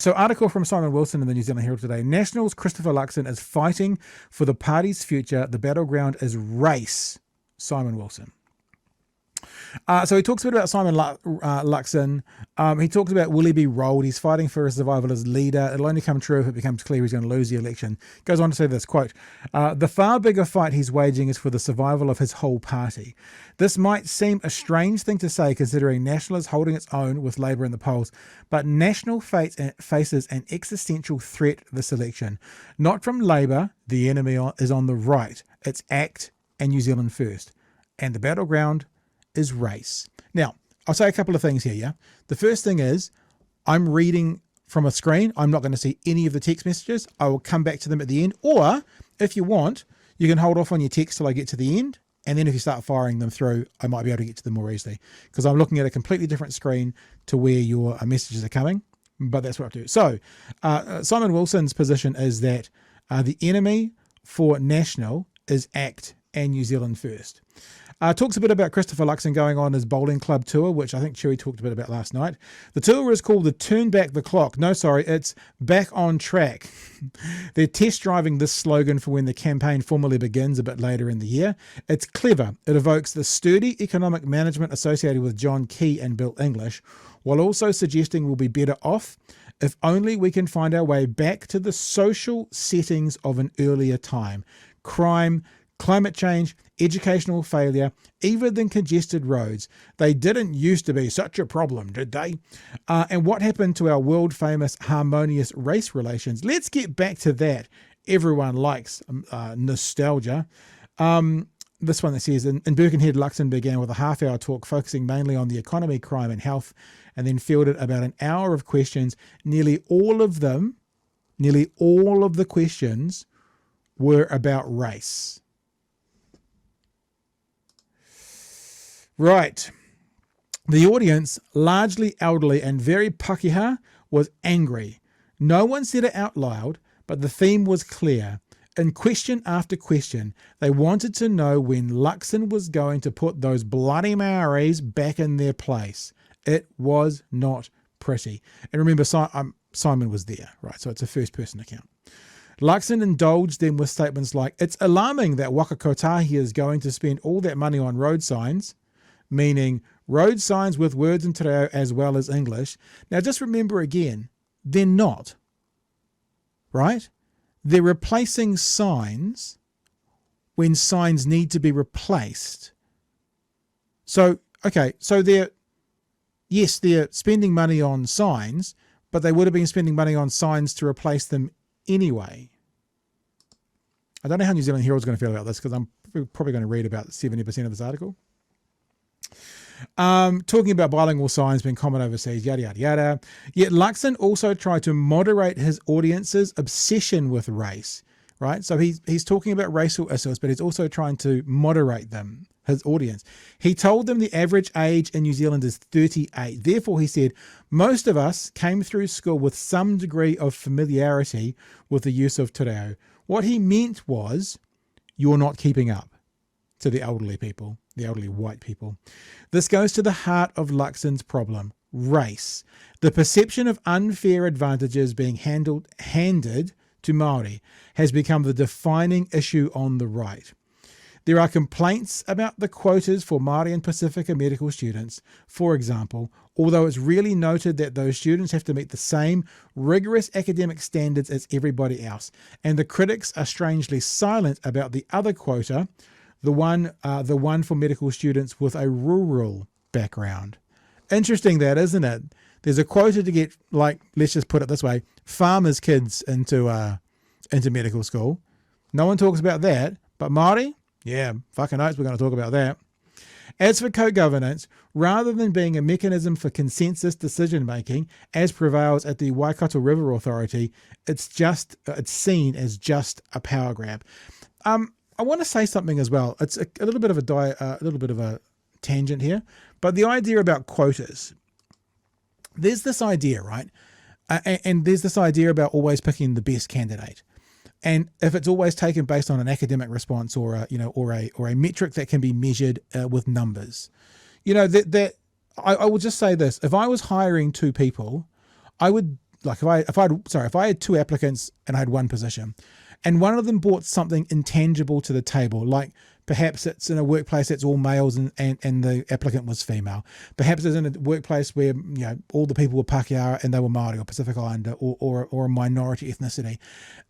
So, article from Simon Wilson in the New Zealand Herald today. Nationals Christopher Luxon is fighting for the party's future. The battleground is race. Simon Wilson. So he talks a bit about Simon Luxon. He talks about will he be rolled? He's fighting for his survival as leader. It'll only come true if it becomes clear he's going to lose the election. Goes on to say this, quote, the far bigger fight he's waging is for the survival of his whole party. This might seem a strange thing to say considering National is holding its own with Labour in the polls, but National faces an existential threat this election. Not from Labour, the enemy is on the right. It's ACT and New Zealand First. And the battleground is race. Now, I'll say a couple of things here, yeah? The first thing is, I'm reading from a screen. I'm not going to see any of the text messages. I will come back to them at the end. Or, if you want, you can hold off on your text till I get to the end. And then if you start firing them through, I might be able to get to them more easily. Because I'm looking at a completely different screen to where your messages are coming. But that's what I do. So, Simon Wilson's position is that the enemy for National is ACT and New Zealand First. Talks a bit about Christopher Luxon going on his bowling club tour, which I think Chewy talked a bit about last night. The tour is called the Turn Back the Clock. No, sorry, it's Back on Track. They're test driving this slogan for when the campaign formally begins a bit later in the year. It's clever. It evokes the sturdy economic management associated with John Key and Bill English, while also suggesting we'll be better off if only we can find our way back to the social settings of an earlier time. Crime, climate change, educational failure, even than congested roads. They didn't used to be such a problem, did they? And what happened to our world famous harmonious race relations? Let's get back to that. Everyone likes nostalgia. This one that says, in Birkenhead, Luxon began with a half-hour talk focusing mainly on the economy, crime and health, and then fielded about an hour of questions. Nearly all of the questions were about race. Right. The audience, largely elderly and very pakeha, was angry. No one said it out loud, but the theme was clear. In question after question, they wanted to know when Luxon was going to put those bloody Maoris back in their place. It was not pretty. And remember, Simon was there, right? So it's a first-person account. Luxon indulged them with statements like, it's alarming that Waka Kotahi is going to spend all that money on road signs, meaning road signs with words in te reo as well as English. Now just remember again, they're not, right? They're replacing signs when signs need to be replaced. So, okay, so they're spending money on signs, but they would have been spending money on signs to replace them anyway. I don't know how New Zealand Herald's going to feel about this because I'm probably going to read about 70% of this article. Talking about bilingual signs being common overseas, yada, yada, yada. Yet Luxon also tried to moderate his audience's obsession with race, right? So he's talking about racial issues, but he's also trying to moderate them, his audience. He told them the average age in New Zealand is 38. Therefore, he said, most of us came through school with some degree of familiarity with the use of te reo. What he meant was, you're not keeping up to the elderly people, the elderly white people. This goes to the heart of Luxon's problem, race. The perception of unfair advantages being handed to Māori has become the defining issue on the right. There are complaints about the quotas for Māori and Pacifica medical students, for example, although it's really noted that those students have to meet the same rigorous academic standards as everybody else. And the critics are strangely silent about the other quota, the one for medical students with a rural background. Interesting that, isn't it? There's a quota to get, like, let's just put it this way, farmers' kids into medical school. No one talks about that, but Māori, yeah, fucking oath, we're going to talk about that. As for co-governance, rather than being a mechanism for consensus decision-making, as prevails at the Waikato River Authority, it's seen as just a power grab. I want to say something as well. It's a little bit of a tangent here, but the idea about quotas. There's this idea, right? And there's this idea about always picking the best candidate. And if it's always taken based on an academic response or a metric that can be measured with numbers, I will just say this: if I was hiring two people, I would like if I had two applicants and I had one position, and one of them brought something intangible to the table, like perhaps it's in a workplace that's all males and the applicant was female. Perhaps it's in a workplace where all the people were Pākehā and they were Māori or Pacific Islander or a minority ethnicity.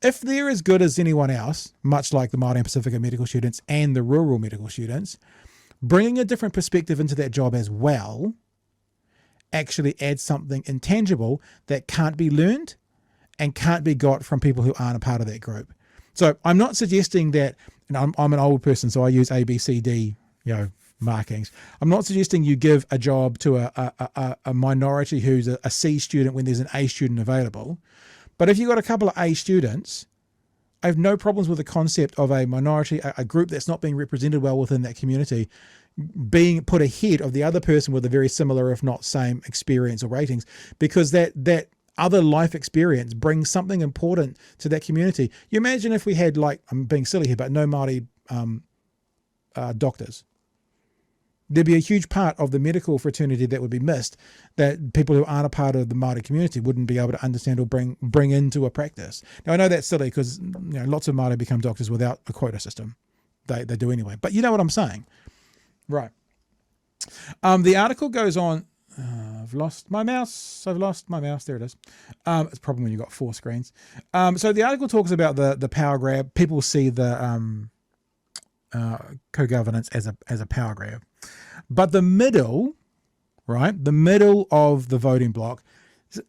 If they're as good as anyone else, much like the Māori and Pacifica medical students and the rural medical students, bringing a different perspective into that job as well actually adds something intangible that can't be learned and can't be got from people who aren't a part of that group. So I'm not suggesting that, and I'm an old person, so I use A, B, C, D, markings. I'm not suggesting you give a job to a minority who's a C student when there's an A student available. But if you've got a couple of A students, I have no problems with the concept of a minority, a group that's not being represented well within that community, being put ahead of the other person with a very similar, if not same, experience or ratings, because that other life experience brings something important to that community. You imagine if we had, like, I'm being silly here, but no Māori doctors. There'd be a huge part of the medical fraternity that would be missed, that people who aren't a part of the Māori community wouldn't be able to understand or bring into a practice. Now, I know that's silly because lots of Māori become doctors without a quota system. They do anyway. But you know what I'm saying. Right. The article goes on. I've lost my mouse. There it is. It's a problem when you've got 4 screens. So the article talks about the power grab. People see the co-governance as a power grab. But the middle, right, the middle of the voting block,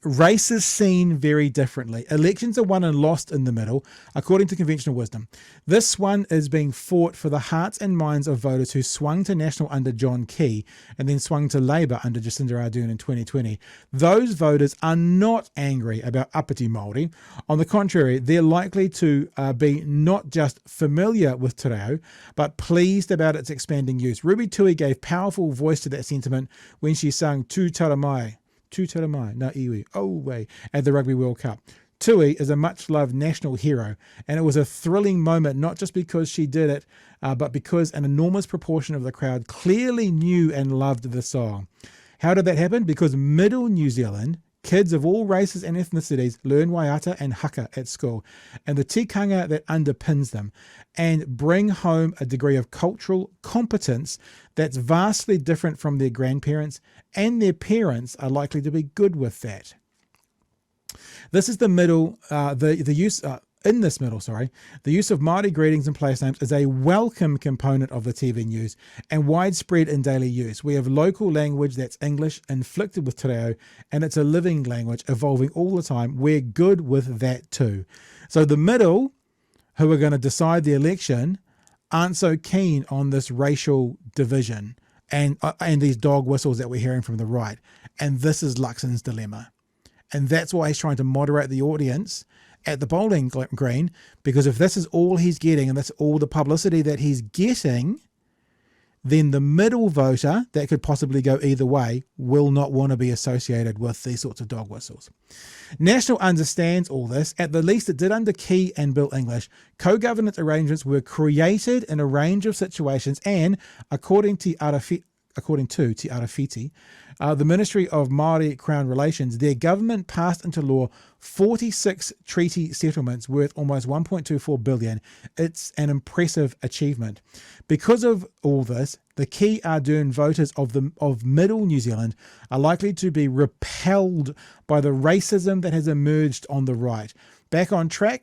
race is seen very differently. Elections are won and lost in the middle, according to conventional wisdom. This one is being fought for the hearts and minds of voters who swung to National under John Key and then swung to Labour under Jacinda Ardern in 2020. Those voters are not angry about Apiti Māori. On the contrary, they're likely to be not just familiar with te reo, but pleased about its expanding use. Ruby Tui gave powerful voice to that sentiment when she sang Tu Tara Mai. Tu Tara Mai, na iwi, oh way, at the Rugby World Cup. Tui is a much-loved national hero, and it was a thrilling moment, not just because she did it, but because an enormous proportion of the crowd clearly knew and loved the song. How did that happen? Because middle New Zealand, kids of all races and ethnicities learn waiata and haka at school, and the tikanga that underpins them, and bring home a degree of cultural competence that's vastly different from their grandparents, and their parents are likely to be good with that. This is the middle, the use of Māori greetings and place names is a welcome component of the TV news and widespread in daily use. We have local language that's English inflected with te reo, and it's a living language evolving all the time. We're good with that too. So the middle, who are going to decide the election, aren't so keen on this racial division and these dog whistles that we're hearing from the right. And this is Luxon's dilemma. And that's why he's trying to moderate the audience at the bowling green, because if this is all he's getting and that's all the publicity that he's getting, then the middle voter that could possibly go either way will not want to be associated with these sorts of dog whistles. National understands all this. At the least, it did under Key and Bill English. Co-governance arrangements were created in a range of situations, and according to Te Arawhiti, the Ministry of Māori Crown Relations, their government passed into law 46 treaty settlements worth almost $1.24 billion. It's an impressive achievement. Because of all this, the key Ardern voters of middle New Zealand are likely to be repelled by the racism that has emerged on the right. Back on track?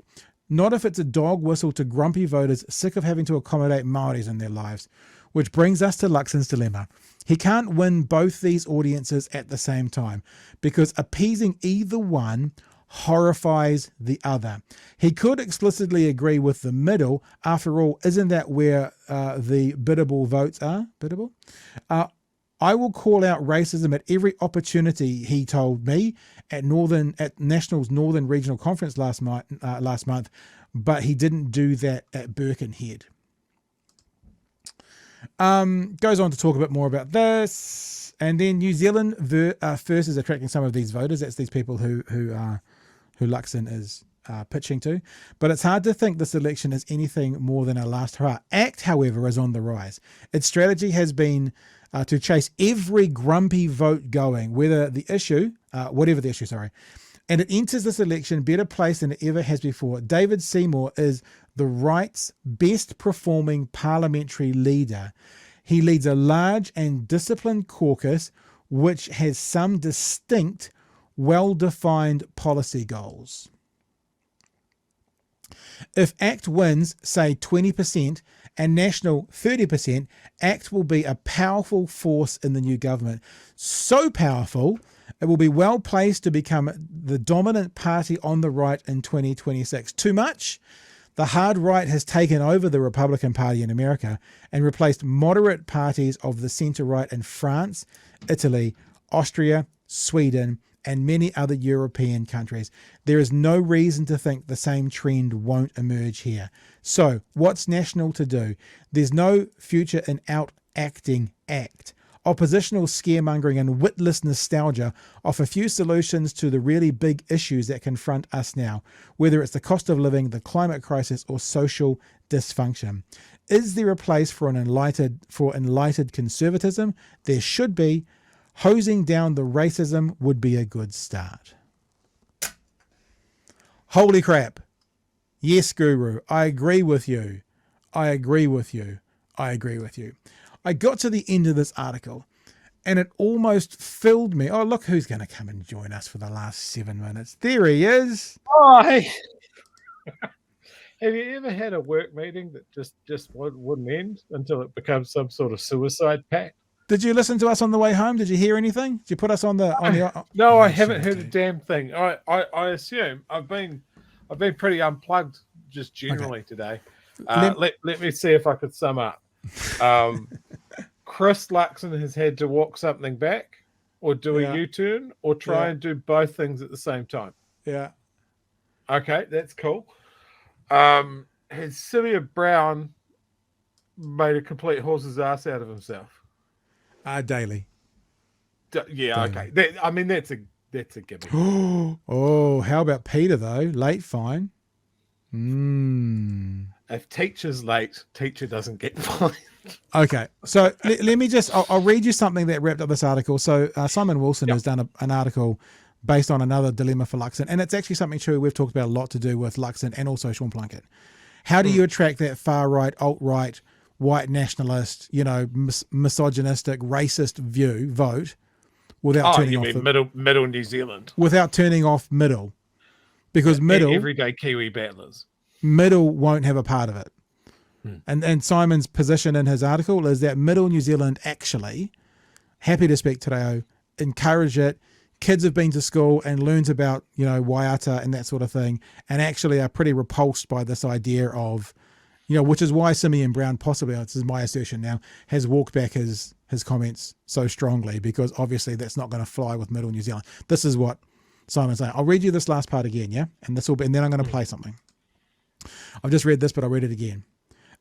Not if it's a dog whistle to grumpy voters sick of having to accommodate Māoris in their lives. Which brings us to Luxon's dilemma. He can't win both these audiences at the same time, because appeasing either one horrifies the other. He could explicitly agree with the middle. After all, isn't that where the biddable votes are? Biddable? I will call out racism at every opportunity, he told me at National's Northern Regional Conference last month, but he didn't do that at Birkenhead. Goes on to talk a bit more about this, and then New Zealand first is attracting some of these voters. That's these people who Luxon is pitching to. But it's hard to think this election is anything more than a last hurrah. ACT, however, is on the rise. Its strategy has been to chase every grumpy vote going, whatever the issue, and it enters this election better placed than it ever has before. David Seymour is the right's best performing parliamentary leader. He leads a large and disciplined caucus which has some distinct, well-defined policy goals. If ACT wins, say 20%, and National 30%, ACT will be a powerful force in the new government. So powerful, it will be well placed to become the dominant party on the right in 2026. Too much? The hard right has taken over the Republican Party in America and replaced moderate parties of the centre-right in France, Italy, Austria, Sweden, and many other European countries. There is no reason to think the same trend won't emerge here. So, what's National to do? There's no future in out-acting ACT. Oppositional scaremongering and witless nostalgia offer few solutions to the really big issues that confront us now, whether it's the cost of living, the climate crisis, or social dysfunction. Is there a place for enlightened conservatism? There should be. Hosing down the racism would be a good start. Holy crap. Yes, Guru, I agree with you. I agree with you. I agree with you. I got to the end of this article and it almost filled me. Oh, look who's going to come and join us for the last 7 minutes. There he is. Oh, hey. Have you ever had a work meeting that just wouldn't end until it becomes some sort of suicide pact? Did you listen to us on the way home? Did you hear anything? Did you put us on the? No, I haven't heard a damn thing. I assume I've been pretty unplugged just generally today. Let me see if I could sum up. Chris Luxon has had to walk something back, or do a U-turn, or try and do both things at the same time. Yeah. Okay, that's cool. Has Sylvia Brown made a complete horse's ass out of himself? Daily. Yeah, daily. Okay. That's a gimmick. Oh, how about Peter though? Late fine. If teacher's late, teacher doesn't get fined. Okay, so let me just. I'll read you something that wrapped up this article. So Simon Wilson has done an article based on another dilemma for Luxon, and it's actually something true we've talked about a lot to do with Luxon and also Sean Plunkett. How do you attract that far right, alt right, white nationalist, misogynistic, racist vote without turning off middle New Zealand, without turning off middle, because middle everyday Kiwi battlers, middle won't have a part of it. And Simon's position in his article is that middle New Zealand actually, happy to speak te reo, encourage it. Kids have been to school and learned about waiata and that sort of thing, and actually are pretty repulsed by this idea of. Which is why Simeon Brown possibly, this is my assertion now, has walked back his comments so strongly, because obviously that's not going to fly with middle New Zealand. This is what Simon's saying. I'll read you this last part again, yeah? And then I'm going to play something. I've just read this, but I'll read it again.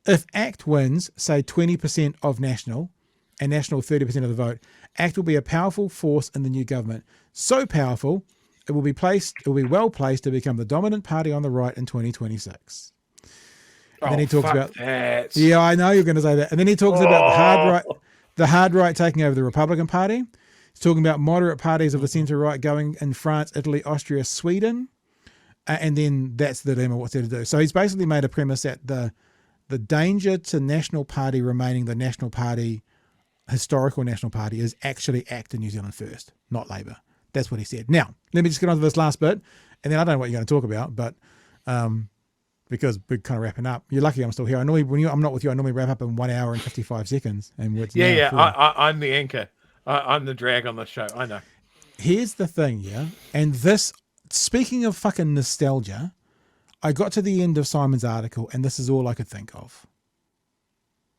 If ACT wins, say 20% of National, and National 30% of the vote, ACT will be a powerful force in the new government. So powerful, it will be well placed to become the dominant party on the right in 2026. And then he talks about that. Yeah, I know you're going to say that. And then he talks about the hard right taking over the Republican Party. He's talking about moderate parties of the centre right going in France, Italy, Austria, Sweden, and then that's the dilemma. What's there to do? So he's basically made a premise that the danger to National Party remaining the National Party, historical National Party, is actually ACT in New Zealand first, not Labour. That's what he said. Now, let me just get on to this last bit, and then I don't know what you're going to talk about, but. Because we're kind of wrapping up. You're lucky I'm still here. I normally, I'm not with you, I normally wrap up in 1 hour and 55 seconds. And I'm the anchor. I'm the drag on the show. I know. Here's the thing, yeah? And this, speaking of fucking nostalgia, I got to the end of Simon's article and this is all I could think of.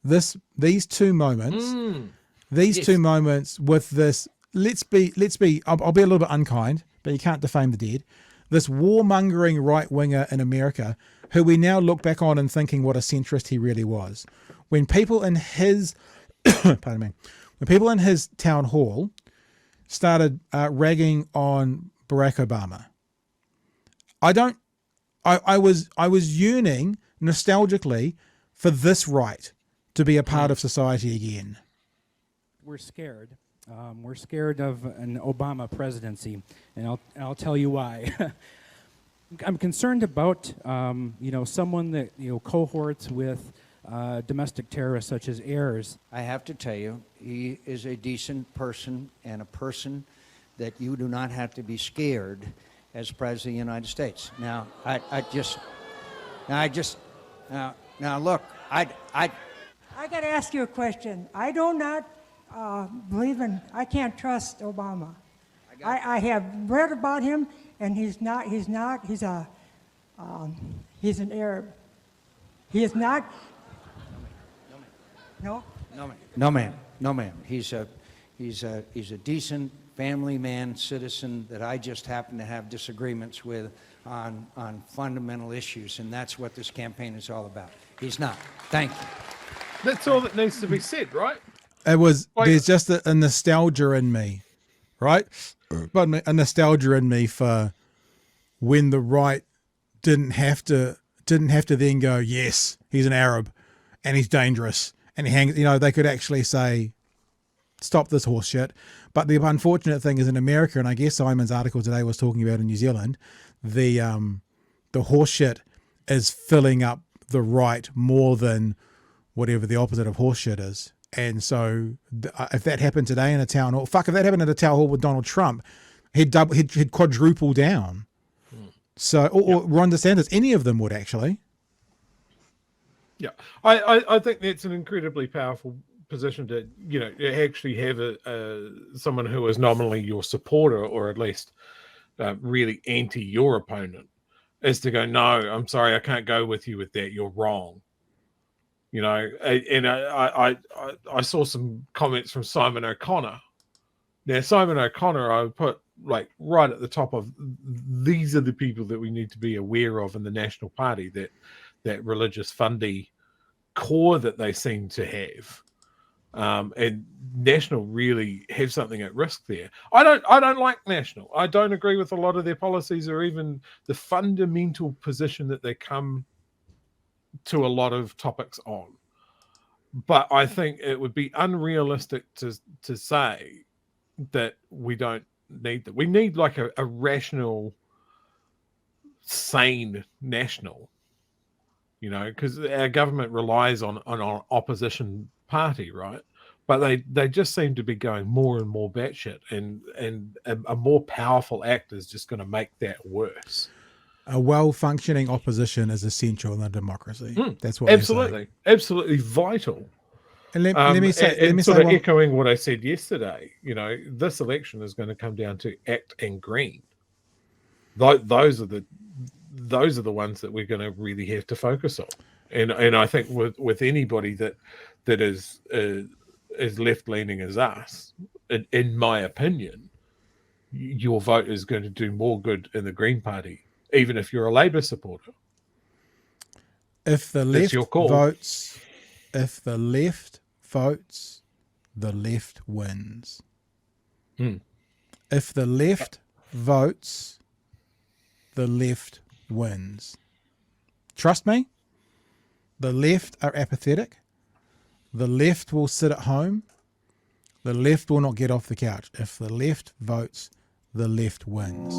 These two moments with this, let's be, I'll be a little bit unkind, but you can't defame the dead. This warmongering right winger in America, who we now look back on and thinking what a centrist he really was. When people in his, when people in his town hall started ragging on Barack Obama, I was yearning nostalgically for this right to be a part of society again. We're scared. We're scared of an Obama presidency, and I'll tell you why. I'm concerned about someone that cohorts with domestic terrorists such as heirs. I have to tell you, he is a decent person and a person that you do not have to be scared as President of the United States. Now, look, I got to ask you a question. I do not I can't trust Obama. I have read about him, and he's an Arab. He is not. No? No, ma'am. He's a decent family man, citizen that I just happen to have disagreements with on fundamental issues, and that's what this campaign is all about. He's not. Thank you. That's all that needs to be said, right? There's just a nostalgia in me, right? Pardon me, a nostalgia in me for when the right didn't have to then go, yes, he's an Arab and he's dangerous and he hangs, they could actually say, stop this horse shit. But the unfortunate thing is in America, and I guess Simon's article today was talking about in New Zealand, the horse shit is filling up the right more than whatever the opposite of horse shit is. And so if that happened today in a town hall, if that happened at a town hall with Donald Trump, he'd quadruple down. So, or Ron DeSantis, any of them would actually. Yeah, I think that's an incredibly powerful position to, actually have someone who is nominally your supporter, or at least really anti your opponent, is to go, no, I'm sorry, I can't go with you with that. You're wrong. I saw some comments from Simon O'Connor. Now, Simon O'Connor, I would put right at the top of, these are the people that we need to be aware of in the National Party, that religious fundie core that they seem to have. And National really have something at risk there. I don't like National. I don't agree with a lot of their policies or even the fundamental position that they come to a lot of topics on. But I think it would be unrealistic to say that we don't need that. We need a rational, sane National, because our government relies on an opposition party, right? But they just seem to be going more and more batshit, and a more powerful act is just going to make that worse. A well-functioning opposition is essential in a democracy. That's what absolutely vital. And let me say, echoing what I said yesterday. This election is going to come down to ACT and Green. Those are the ones that we're going to really have to focus on. And I think with anybody that is as left-leaning as us, in my opinion, your vote is going to do more good in the Green Party, even if you're a Labour supporter. If the left votes, the left wins. If the left votes, the left wins. Trust me, the left are apathetic. The left will sit at home. The left will not get off the couch. If the left votes, the left wins.